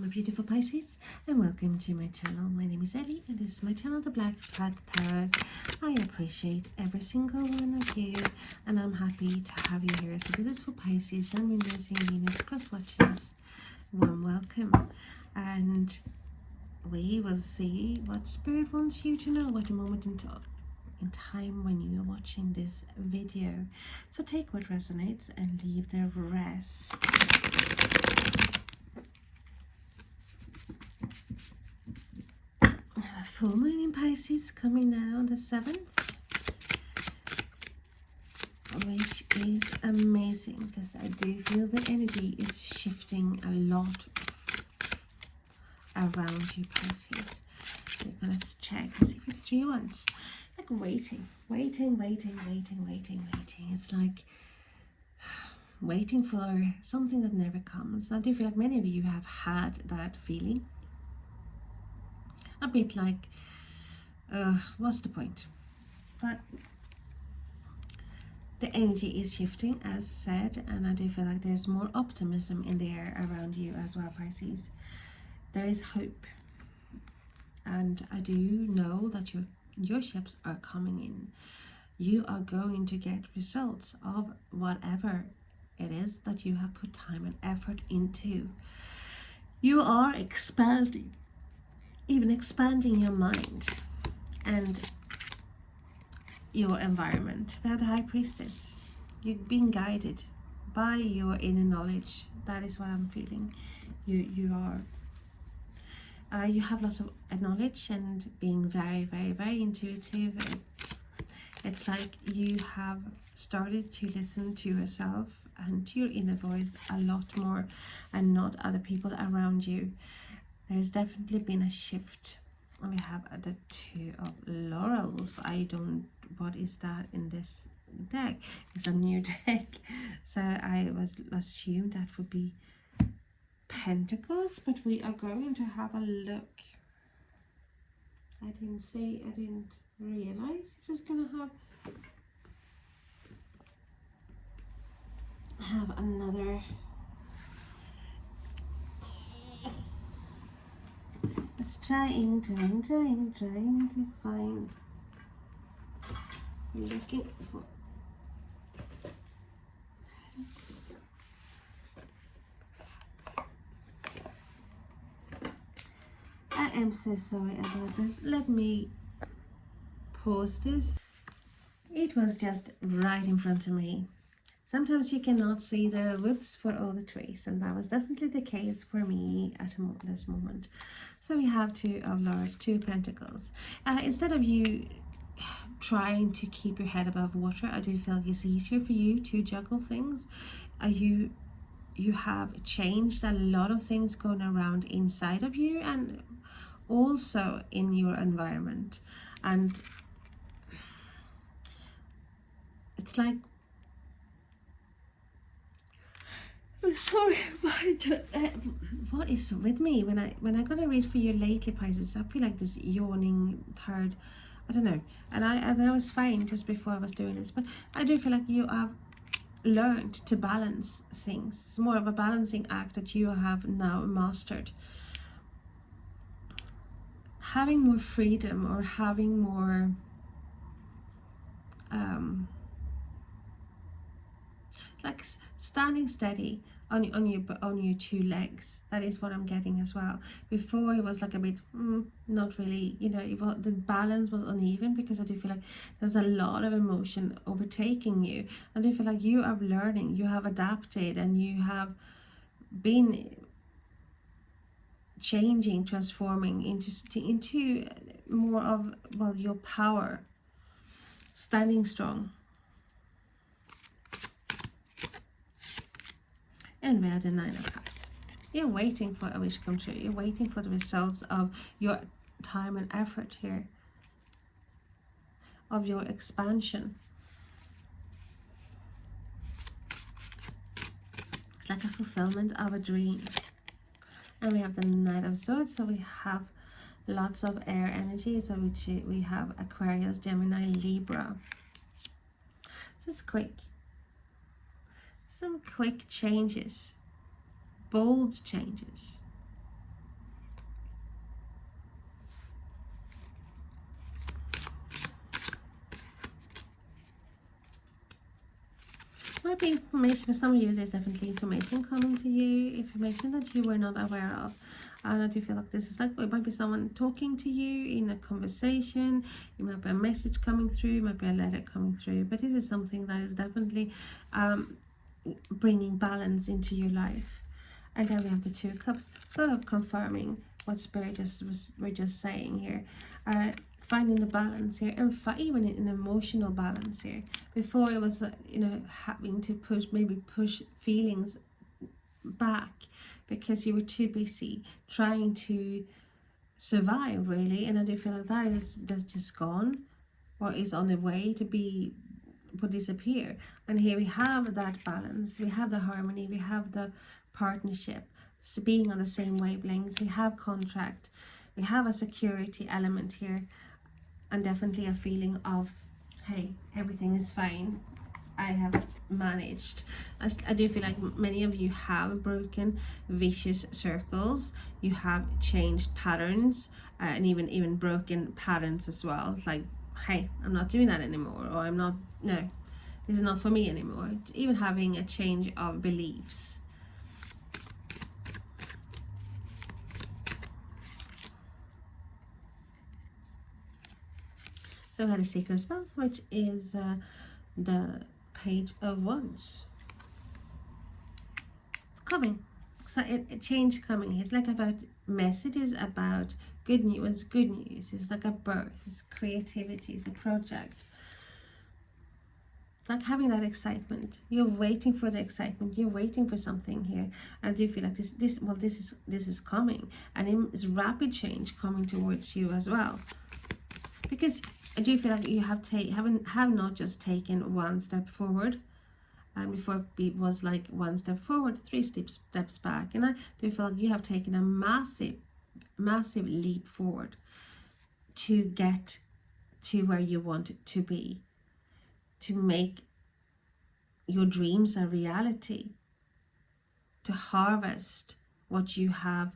beautiful Pisces, and welcome to my channel. My name is Ellie and this is my channel, The Black Cat Tarot. I appreciate every single one of you and I'm happy to have you here. So this is for Pisces, Sun, Moon, Rising, Venus, cross watchers. Warm welcome, and we will see what Spirit wants you to know at the moment in time when you are watching this video. So take what resonates and leave the rest. Full moon in Pisces coming now on the 7th, which is amazing because I do feel the energy is shifting a lot around you, Pisces. We're gonna check and see if it's 3 ones. Like waiting. It's like waiting for something that never comes. I do feel like many of you have had that feeling. A bit like, what's the point? But the energy is shifting, as said, and I do feel like there's more optimism in the air around you as well, Pisces. There is hope, and I do know that your ships are coming in. You are going to get results of whatever it is that you have put time and effort into. You are expanding. Even expanding your mind and your environment. We have the High Priestess. You're being guided by your inner knowledge. That is what I'm feeling. You have lots of knowledge and being very, very, very intuitive. It's like you have started to listen to yourself and to your inner voice a lot more, and not other people around you. There's definitely been a shift. We have the 2 of Laurels. What is that in this deck? It's a new deck. So I was assumed that would be Pentacles, but we are going to have a look. I didn't realize it was gonna have another. Let's trying to find. Looking for. I am so sorry about this. Let me pause this. It was just right in front of me. Sometimes you cannot see the woods for all the trees, and that was definitely the case for me at this moment. So we have 2 of Laurels, 2 Pentacles. Instead of you trying to keep your head above water, I do feel like it's easier for you to juggle things. You have changed a lot of things going around inside of you and also in your environment, and it's like, sorry, what is with me when I gotta read for you lately, Pisces? I feel like this yawning, tired, I don't know, and I was fine just before I was doing this, but I do feel like you have learned to balance things. It's more of a balancing act that you have now mastered. Having more freedom, or having more like standing steady on your 2 legs. That is what I'm getting as well. Before it was like a bit not really, the balance was uneven, because I do feel like there's a lot of emotion overtaking you. I do feel like you are learning, you have adapted, and you have been changing, transforming into more of, well, your power, standing strong. And we have the 9 of Cups. You're waiting for a wish come true. You're waiting for the results of your time and effort here, of your expansion. It's like a fulfillment of a dream. And we have the Knight of Swords, so we have lots of air energy, so which we have Aquarius, Gemini, Libra. This is quick. Some quick changes, bold changes. Might be information for some of you. There's definitely information coming to you, information that you were not aware of. And I do feel like this is like, it might be someone talking to you in a conversation. It might be a message coming through. It might be a letter coming through. But this is something that is definitely bringing balance into your life. And then we have the Two of Cups, sort of confirming what Spirit we're just saying here. Finding the balance here, and even an emotional balance here. Before it was, you know, having to push feelings back because you were too busy trying to survive, really. And I do feel like that's just gone, or is on the way to disappear. And here we have that balance, we have the harmony, we have the partnership, so being on the same wavelength, we have contract, we have a security element here, and definitely a feeling of, hey, everything is fine, I have managed. I do feel like many of you have broken vicious circles, you have changed patterns, and even broken patterns as well. It's like, hey, I'm not doing that anymore, or no, this is not for me anymore. Even having a change of beliefs. So we had a Seeker of Spells, which is the Page of Wands. It's coming. So a change coming. It's like about messages, about good news. Good news. It's like a birth. It's creativity. It's a project. It's like having that excitement. You're waiting for the excitement. You're waiting for something here. And I do feel like this is coming, and it's rapid change coming towards you as well. Because I do feel like you have not just taken one step forward, and before it was like one step forward, three steps back, and I do feel like you have taken a massive leap forward to get to where you want it to be, to make your dreams a reality, to harvest what you have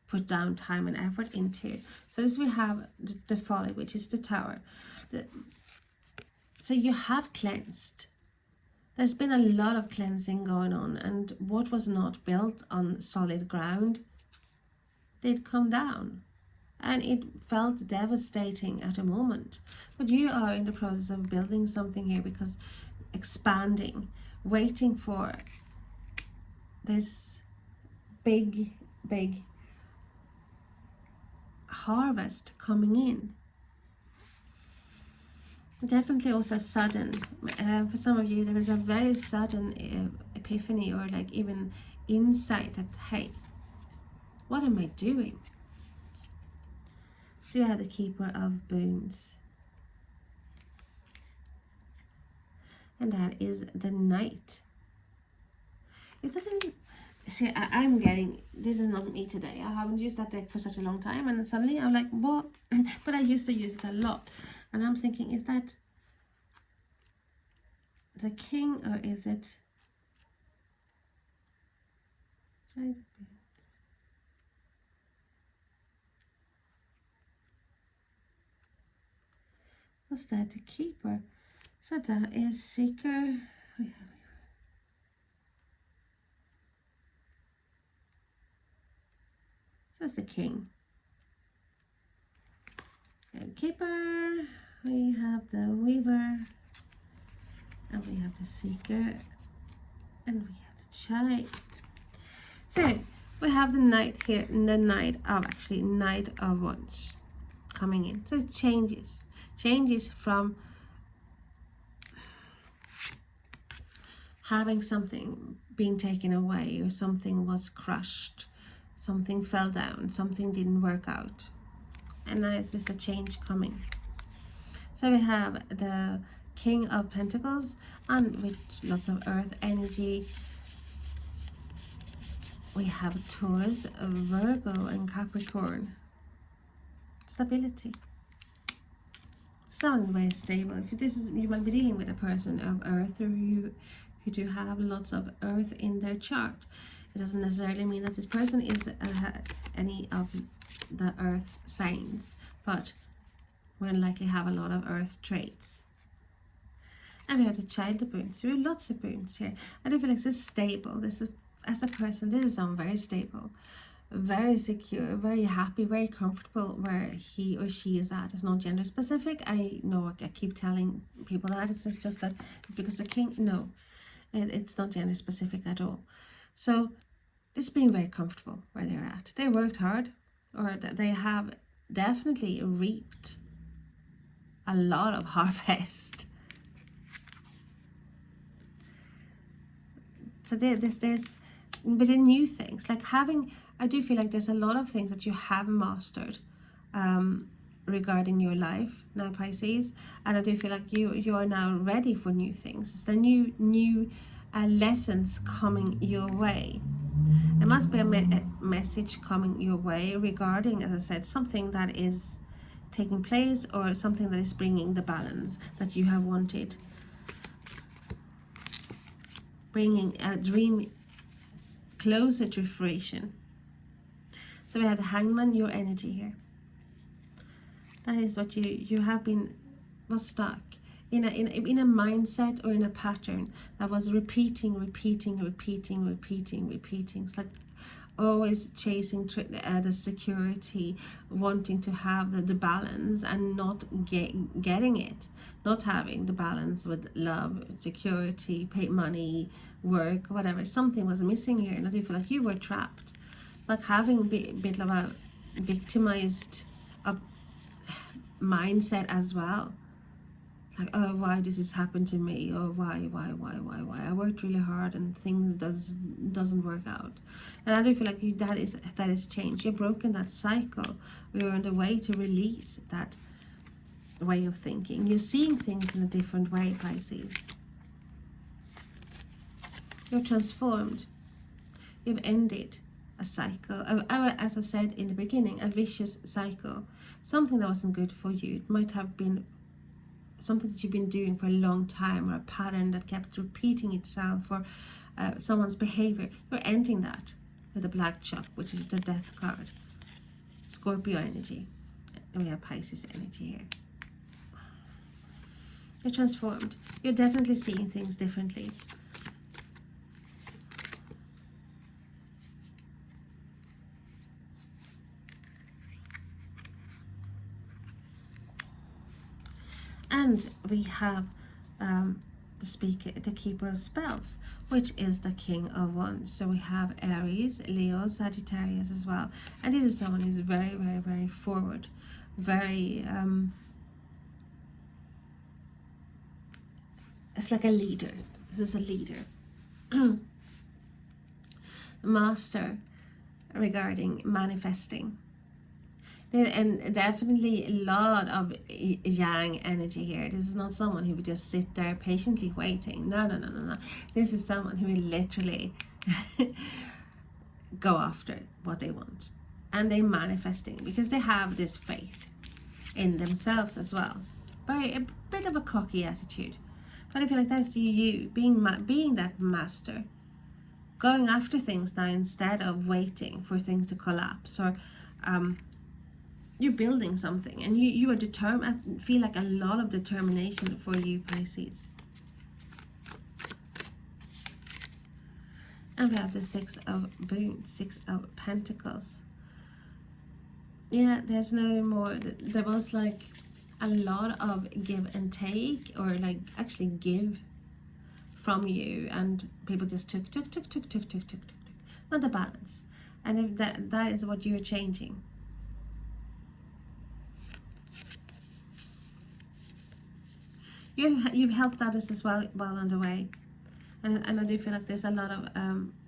put down time and effort into. So this we have the Folly, which is the Tower. So you have cleansed. There's been a lot of cleansing going on, and what was not built on solid ground did come down, and it felt devastating at a moment. But you are in the process of building something here, because expanding, waiting for this big harvest coming in. Definitely also sudden. For some of you, there is a very sudden epiphany, or like even insight that, hey, what am I doing? So you have the Keeper of Boons, and that is the Knight. Is that see, I'm getting, this is not me today. I haven't used that deck for such a long time, and suddenly I'm like, what? But I used to use it a lot, and I'm thinking, is that the King, or is it what's that? The Keeper. So that is Seeker. So that's the King. And Keeper. We have the Weaver. And we have the Seeker. And we have the Child. So we have the Knight here, and the Knight of Wands coming in. So it changes from having something being taken away, or something was crushed, something fell down, something didn't work out, and now it's just a change coming. So we have the King of Pentacles, and with lots of earth energy. We have Taurus, Virgo, and Capricorn. Stability. Someone very stable. If this is, you might be dealing with a person of earth, or who do have lots of earth in their chart. It doesn't necessarily mean that this person is any of the earth signs, but will likely have a lot of earth traits. And we have the Child of Boons. So we have lots of boons here. I do feel like this is stable. This is, as a person, this is someone very stable, very secure, very happy, very comfortable where he or she is at. It's not gender specific. I know I keep telling people that. It's just that it's because the king, no, it's not gender specific at all. So it's being very comfortable where they're at. They worked hard, or they have definitely reaped a lot of harvest. So there's but in new things, like having, I do feel like there's a lot of things that you have mastered regarding your life now, Pisces, and I do feel like you are now ready for new things. It's the new lessons coming your way. There must be a message coming your way regarding, as I said, something that is taking place, or something that is bringing the balance that you have wanted, bringing a dream closer to fruition. So we have the Hangman, your energy here. That is what you have been, was stuck in a mindset or in a pattern that was repeating. It's like always chasing the security, wanting to have the balance and not getting it, not having the balance with love, security, pay money, work, whatever. Something was missing here, and I do feel like you were trapped, like having a bit of a victimized mindset as well. Like, oh, why does this happen to me? Or why? I worked really hard and things doesn't work out. And I do feel like that is changed. You've broken that cycle. We're on the way to release that way of thinking. You're seeing things in a different way, Pisces. You're transformed. You've ended a cycle. As I said in the beginning, a vicious cycle. Something that wasn't good for you. It might have been something that you've been doing for a long time, or a pattern that kept repeating itself, or someone's behavior. You're ending that with a black chop, which is the Death card. Scorpio energy. And we have Pisces energy here. You're transformed. You're definitely seeing things differently. And we have the Keeper of Spells, which is the King of Wands. So we have Aries, Leo, Sagittarius as well. And this is someone who's very forward, very it's like a leader. This is a leader. Master regarding manifesting. And definitely a lot of yang energy here. This is not someone who would just sit there patiently waiting. No. This is someone who will literally go after what they want. And they're manifesting because they have this faith in themselves as well. A bit of a cocky attitude. But I feel like that's you being that master. Going after things now instead of waiting for things to collapse, or you're building something, and you are determined. I feel like a lot of determination for you, Pisces. And we have the Six of Boons, Six of Pentacles. Yeah, there's no more. There was like a lot of give and take, or like actually give from you, and people just took. Not the balance. And if that is what you're changing. You've helped others as well on the way, and I do feel like there's a lot of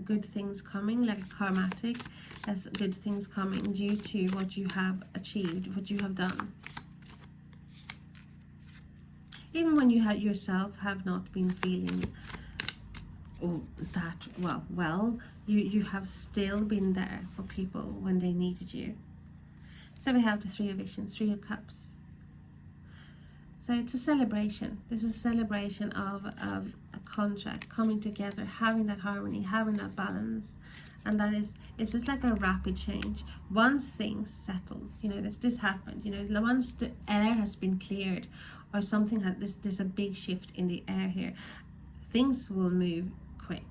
good things coming, like karmatic. There's good things coming due to what you have achieved, what you have done. Even when you yourself have not been feeling that well, you have still been there for people when they needed you. So we have the Three of Visions, Three of Cups. So it's a celebration. This is a celebration of a contract coming together, having that harmony, having that balance. And that is, it's just like a rapid change. Once things settle, you know, this happened, you know, once the air has been cleared, or something there's a big shift in the air here, things will move quick.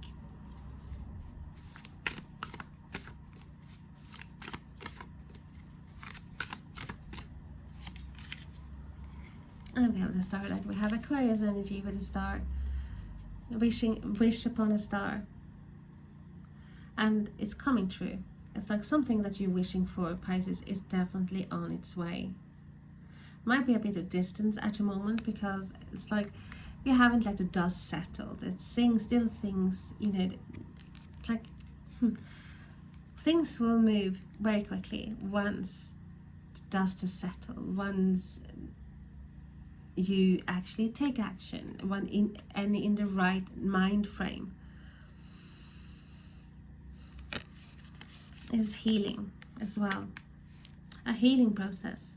And we have the starlight. We have Aquarius energy with the star. Wish upon a star. And it's coming true. It's like something that you're wishing for, Pisces, is definitely on its way. Might be a bit of distance at the moment, because it's like you haven't let the dust settle. It's still things, you know, like things will move very quickly once the dust has settled, once you actually take action, in the right mind frame. Is healing as well, a healing process.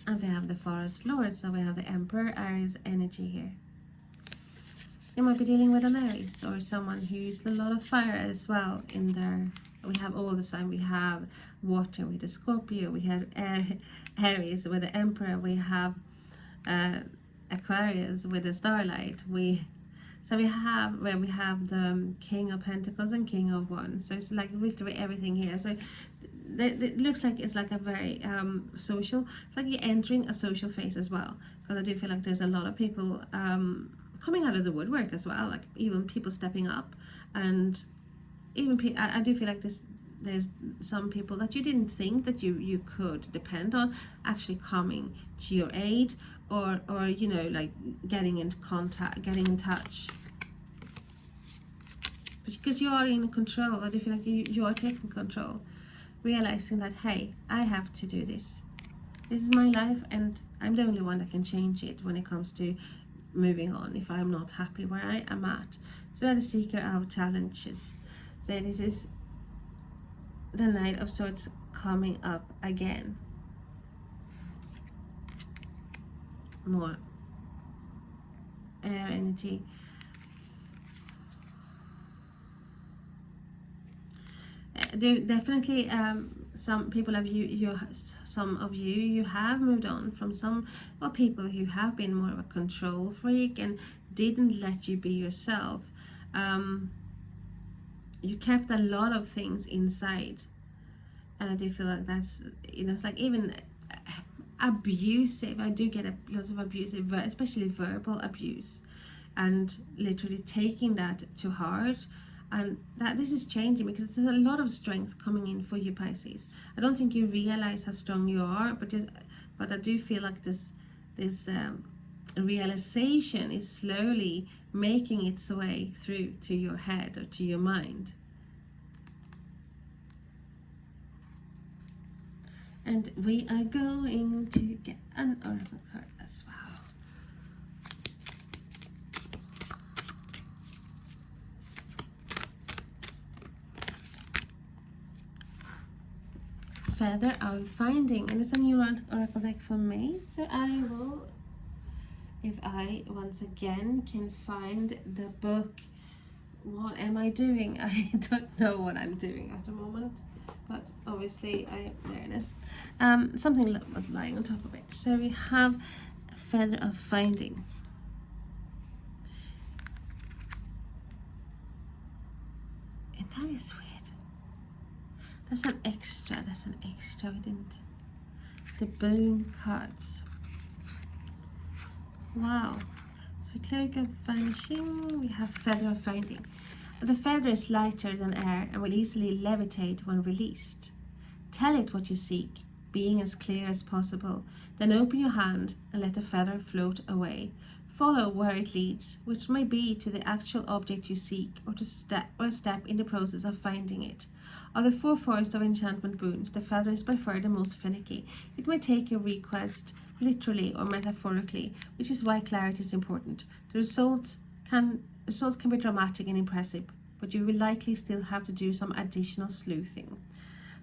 And we have the Forest Lord, so we have the Emperor Aries energy here. You might be dealing with an Aries, or someone who's a lot of fire as well in there. We have all the sign. We have water with the Scorpio, we have Aries with the Emperor, we have Aquarius with the Starlight. So we have the King of Pentacles and King of Wands. So it's like literally everything here. So it looks like it's like a very social. It's like you're entering a social phase as well. Because I do feel like there's a lot of people coming out of the woodwork as well. Like even people stepping up, and even I do feel like there's some people that you didn't think that you could depend on actually coming to your aid, or you know, like getting into contact, getting in touch, because you are in control. I do feel like you are taking control, realizing that, hey, I have to do this is my life, and I'm the only one that can change it when it comes to moving on if I'm not happy where I am at. So the Seeker of Challenges. So this is the Knight of Swords coming up again. More air energy. Definitely some people have some of you have moved on from some people who have been more of a control freak and didn't let you be yourself. You kept a lot of things inside, and I do feel like that's, you know, it's like even abusive. I do get lots of abusive, especially verbal abuse, and literally taking that to heart. And that this is changing, because there's a lot of strength coming in for you, Pisces. I don't think you realize how strong you are, but I do feel like this realization is slowly making its way through to your head or to your mind. And we are going to get an oracle card as well. Feather of Finding, and it's a new oracle deck for me. So I will, if I once again can find the book. What am I doing? I don't know what I'm doing at the moment, but obviously there it is. Something was lying on top of it. So we have Feather of Finding. And that is weird. That's an extra. We didn't. The Bone cards. Wow. So Cleric of Vanishing, we have Feather of Finding. The feather is lighter than air and will easily levitate when released. Tell it what you seek, being as clear as possible. Then open your hand and let the feather float away. Follow where it leads, which may be to the actual object you seek, or a step in the process of finding it. Of the 4 Forest of Enchantment boons, the feather is by far the most finicky. It may take your request literally or metaphorically, which is why clarity is important. The results can be dramatic and impressive, but you will likely still have to do some additional sleuthing.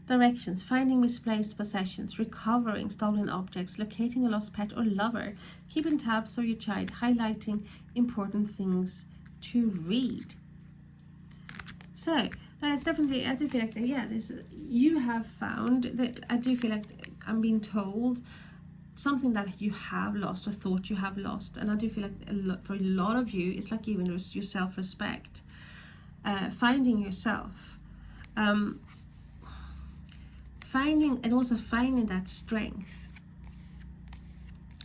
Directions: finding misplaced possessions, recovering stolen objects, locating a lost pet or lover, keeping tabs on your child, highlighting important things to read. So that is definitely, I do feel like that, yeah, this, you have found that, I do feel like I'm being told something that you have lost or thought you have lost. And I do feel like for a lot of you, it's like even your self-respect, finding yourself, finding, and also finding that strength,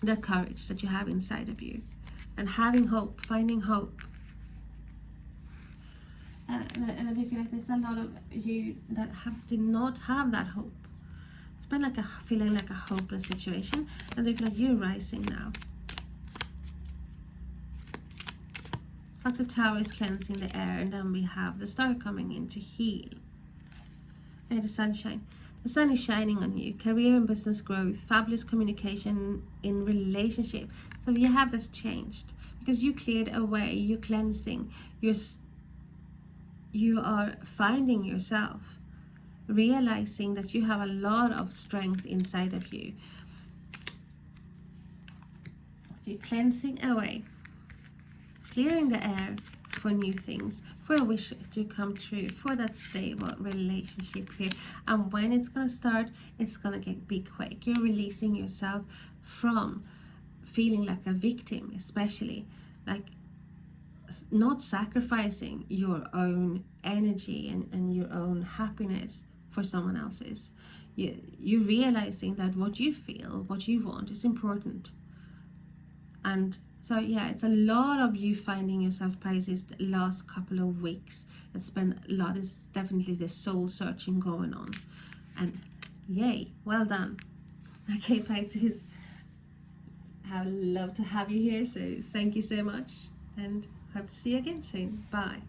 that courage that you have inside of you, and having hope, finding hope. And I do feel like there's a lot of you that did not have that hope. It's been like feeling like a hopeless situation, and I feel like you're rising now. It's like the tower is cleansing the air, and then we have the star coming in to heal. And the sunshine. The sun is shining on you. Career and business growth, fabulous communication in relationship. So you have this changed because you cleared away, you're cleansing, you are finding yourself, realizing that you have a lot of strength inside of you. You're cleansing away, clearing the air for new things, for a wish to come true, for that stable relationship here. And when it's going to start, it's going to be quick. You're releasing yourself from feeling like a victim, especially like not sacrificing your own energy and your own happiness for someone else's. You're realizing that what you feel, what you want is important. And so yeah, it's a lot of you finding yourself, Pisces, the last couple of weeks. It's been a lot. It's definitely the soul searching going on. And yay, well done. Okay, Pisces, I would love to have you here. So thank you so much, and hope to see you again soon. Bye.